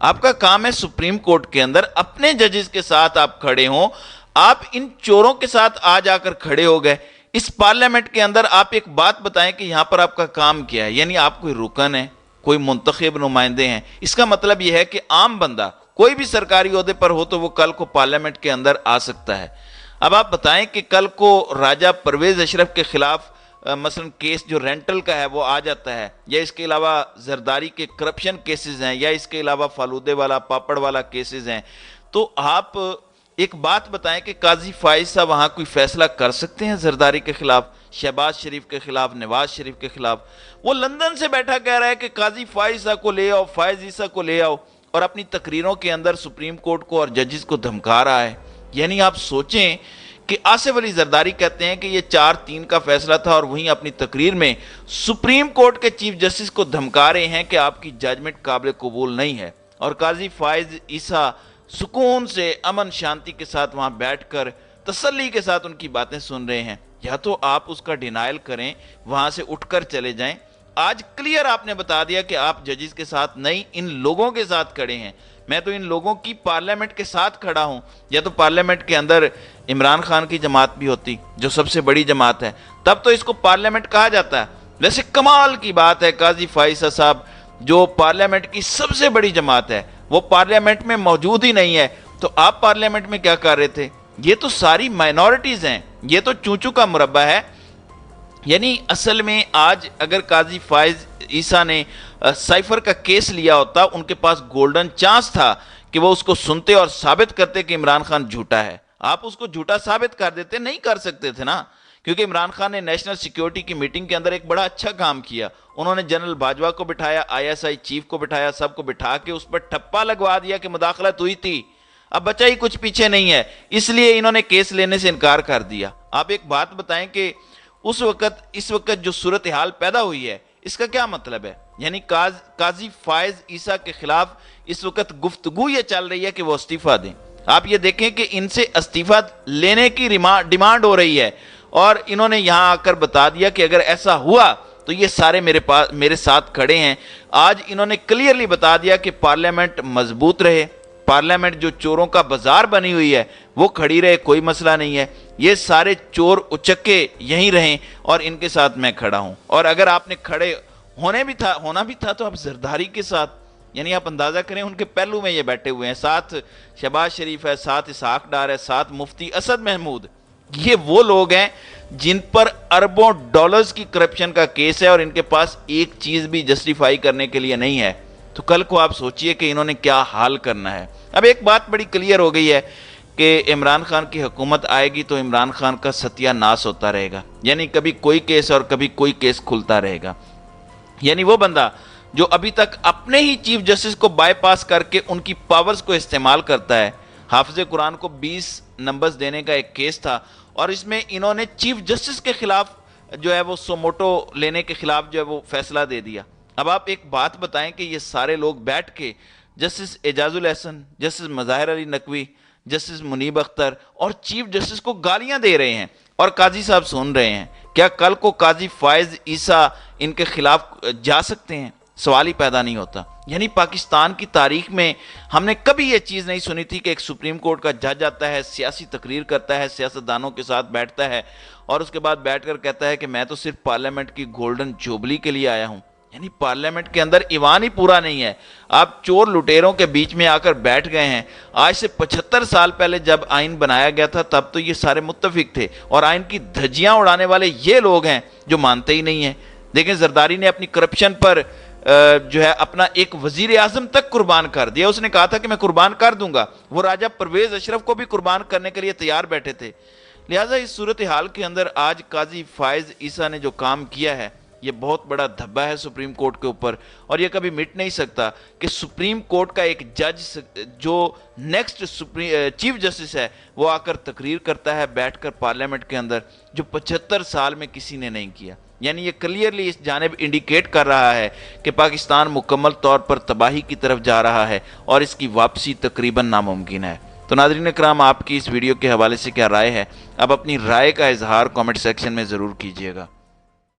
آپ کا کام ہے سپریم کورٹ کے اندر اپنے ججز کے ساتھ آپ کھڑے ہوں. آپ ان چوروں کے ساتھ آج آ کر کھڑے ہو گئے. اس پارلیمنٹ کے اندر آپ ایک بات بتائیں کہ یہاں پر آپ کا کام کیا ہے. یعنی آپ کوئی رکن ہے, کوئی منتخب نمائندے ہیں. اس کا مطلب یہ ہے کہ عام بندہ کوئی بھی سرکاری عہدے پر ہو تو وہ کل کو پارلیمنٹ کے اندر آ سکتا ہے. اب آپ بتائیں کہ کل کو راجہ پرویز اشرف کے خلاف مثلا کیس جو رینٹل کا ہے وہ آ جاتا ہے, یا اس کے علاوہ زرداری کے کرپشن کیسز ہیں, یا اس کے علاوہ فالودے والا پاپڑ والا کیسز ہیں, تو آپ ایک بات بتائیں کہ قاضی فائز صاحب وہاں کوئی فیصلہ کر سکتے ہیں زرداری کے خلاف, شہباز شریف کے خلاف, نواز شریف کے خلاف؟ وہ لندن سے بیٹھا کہہ رہا ہے کہ قاضی فائز صاحب کو لے آؤ, فائز عیسیٰ کو لے آؤ, اور اپنی تقریروں کے اندر سپریم کورٹ کو اور ججز کو دھمکا رہا ہے. یعنی آپ سوچیں کہ آصف علی زرداری کہتے ہیں کہ یہ 4-3 کا فیصلہ تھا, اور وہیں اپنی تقریر میں سپریم کورٹ کے چیف جسٹس کو دھمکا رہے ہیں کہ آپ کی ججمنٹ قابل قبول نہیں ہے. اور قاضی فائز عیسیٰ سکون سے امن شانتی کے ساتھ وہاں بیٹھ کر تسلی کے ساتھ ان کی باتیں سن رہے ہیں. یا تو آپ اس کا ڈینائل کریں, وہاں سے اٹھ کر چلے جائیں. آج کلیئر آپ نے بتا دیا کہ آپ ججز کے ساتھ نہیں, ان لوگوں کے ساتھ کھڑے ہیں. میں تو ان لوگوں کی پارلیمنٹ کے ساتھ کھڑا ہوں. یا تو پارلیمنٹ کے اندر عمران خان کی جماعت بھی ہوتی جو سب سے بڑی جماعت ہے, تب تو اس کو پارلیمنٹ کہا جاتا ہے. ویسے کمال کی بات ہے, قاضی فائز صاحب جو پارلیمنٹ کی سب سے بڑی جماعت ہے وہ پارلیمنٹ میں موجود ہی نہیں ہے, تو آپ پارلیمنٹ میں کیا کر رہے تھے؟ یہ تو ساری مائنورٹیز ہیں, یہ تو چونچو کا مربع ہے. یعنی اصل میں آج اگر قاضی فائز عیسیٰ نے سائفر کا کیس لیا ہوتا, ان کے پاس گولڈن چانس تھا کہ وہ اس کو سنتے اور ثابت کرتے کہ عمران خان جھوٹا ہے. آپ اس کو جھوٹا ثابت کر دیتے, نہیں کر سکتے تھے نا, کیونکہ عمران خان نے نیشنل سیکیورٹی کی میٹنگ کے اندر ایک بڑا اچھا کام کیا. انہوں نے جنرل باجوہ کو بٹھایا, ISI چیف کو بٹھایا, سب کو بٹھا کے اس پر ٹھپا لگوا دیا کہ مداخلت ہوئی تھی, اب بچہ ہی کچھ پیچھے نہیں ہے, اس لیے انہوں نے کیس لینے سے انکار کر دیا. آپ ایک بات بتائیں کہ اس وقت جو صورتحال پیدا ہوئی ہے اس کا کیا مطلب ہے؟ یعنی قاضی فائز عیسیٰ کے خلاف اس وقت گفتگو یہ چل رہی ہے کہ وہ استعفیٰ دیں. آپ یہ دیکھیں کہ ان سے استعفیٰ لینے کی ڈیمانڈ ہو رہی ہے, اور انہوں نے یہاں آ کر بتا دیا کہ اگر ایسا ہوا تو یہ سارے میرے ساتھ کھڑے ہیں. آج انہوں نے کلیئرلی بتا دیا کہ پارلیمنٹ مضبوط رہے, پارلیمنٹ جو چوروں کا بازار بنی ہوئی ہے وہ کھڑی رہے, کوئی مسئلہ نہیں ہے, یہ سارے چور اچکے یہیں رہیں, اور ان کے ساتھ میں کھڑا ہوں. اور اگر آپ نے کھڑے ہونا بھی تھا تو آپ زرداری کے ساتھ, یعنی آپ اندازہ کریں ان کے پہلو میں یہ بیٹھے ہوئے ہیں, ساتھ شہباز شریف ہے, ساتھ اسحاق ڈار ہے, ساتھ مفتی اسد محمود. یہ وہ لوگ ہیں جن پر اربوں ڈالرز کی کرپشن کا کیس ہے, اور ان کے پاس ایک چیز بھی جسٹیفائی کرنے کے لیے نہیں ہے. تو کل کو آپ سوچئے کہ انہوں نے کیا حال کرنا ہے. اب ایک بات بڑی کلیئر ہو گئی ہے کہ عمران خان کی حکومت آئے گی تو عمران خان کا ستیہ ناس ہوتا رہے گا. یعنی کبھی کوئی کیس اور کبھی کوئی کیس کھلتا رہے گا. یعنی وہ بندہ جو ابھی تک اپنے ہی چیف جسٹس کو بائی پاس کر کے ان کی پاورز کو استعمال کرتا ہے. حافظ قرآن کو 20 نمبرز دینے کا ایک کیس تھا, اور اس میں انہوں نے چیف جسٹس کے خلاف جو ہے وہ سوموٹو لینے کے خلاف جو ہے وہ فیصلہ دے دیا. اب آپ ایک بات بتائیں کہ یہ سارے لوگ بیٹھ کے جسٹس اعجاز الاحسن, جسٹس مظاہر علی نقوی, جسٹس منیب اختر اور چیف جسٹس کو گالیاں دے رہے ہیں, اور قاضی صاحب سن رہے ہیں. کیا کل کو قاضی فائز عیسیٰ ان کے خلاف جا سکتے ہیں؟ سوال ہی پیدا نہیں ہوتا. یعنی پاکستان کی تاریخ میں ہم نے کبھی یہ چیز نہیں سنی تھی کہ ایک سپریم کورٹ کا جج آتا ہے, سیاسی تقریر کرتا ہے, سیاستدانوں کے ساتھ بیٹھتا ہے, اور اس کے بعد بیٹھ کر کہتا ہے کہ میں تو صرف پارلیمنٹ کی گولڈن جوبلی کے لیے آیا ہوں. یعنی پارلیمنٹ کے اندر ایوان ہی پورا نہیں ہے, آپ چور لٹیروں کے بیچ میں آ کر بیٹھ گئے ہیں. آج سے 75 سال پہلے جب آئین بنایا گیا تھا تب تو یہ سارے متفق تھے, اور آئین کی دھجیاں اڑانے والے یہ لوگ ہیں جو مانتے ہی نہیں ہیں. دیکھیں زرداری نے اپنی کرپشن پر جو ہے اپنا ایک وزیر اعظم تک قربان کر دیا. اس نے کہا تھا کہ میں قربان کر دوں گا, وہ راجہ پرویز اشرف کو بھی قربان کرنے کے لیے تیار بیٹھے تھے. لہٰذا اس صورتحال کے اندر آج قاضی فائز عیسیٰ نے جو کام کیا ہے یہ بہت بڑا دھبا ہے سپریم کورٹ کے اوپر, اور یہ کبھی مٹ نہیں سکتا کہ سپریم کورٹ کا ایک جج جو نیکسٹ چیف جسٹس ہے وہ آ کر تقریر کرتا ہے بیٹھ کر پارلیمنٹ کے اندر, جو 75 سال میں کسی نے نہیں کیا. یعنی یہ کلیئرلی اس جانب انڈیکیٹ کر رہا ہے کہ پاکستان مکمل طور پر تباہی کی طرف جا رہا ہے, اور اس کی واپسی تقریباً ناممکن ہے. تو ناظرین کرام, آپ کی اس ویڈیو کے حوالے سے کیا رائے ہے؟ اب اپنی رائے کا اظہار کامنٹ سیکشن میں ضرور کیجیے گا.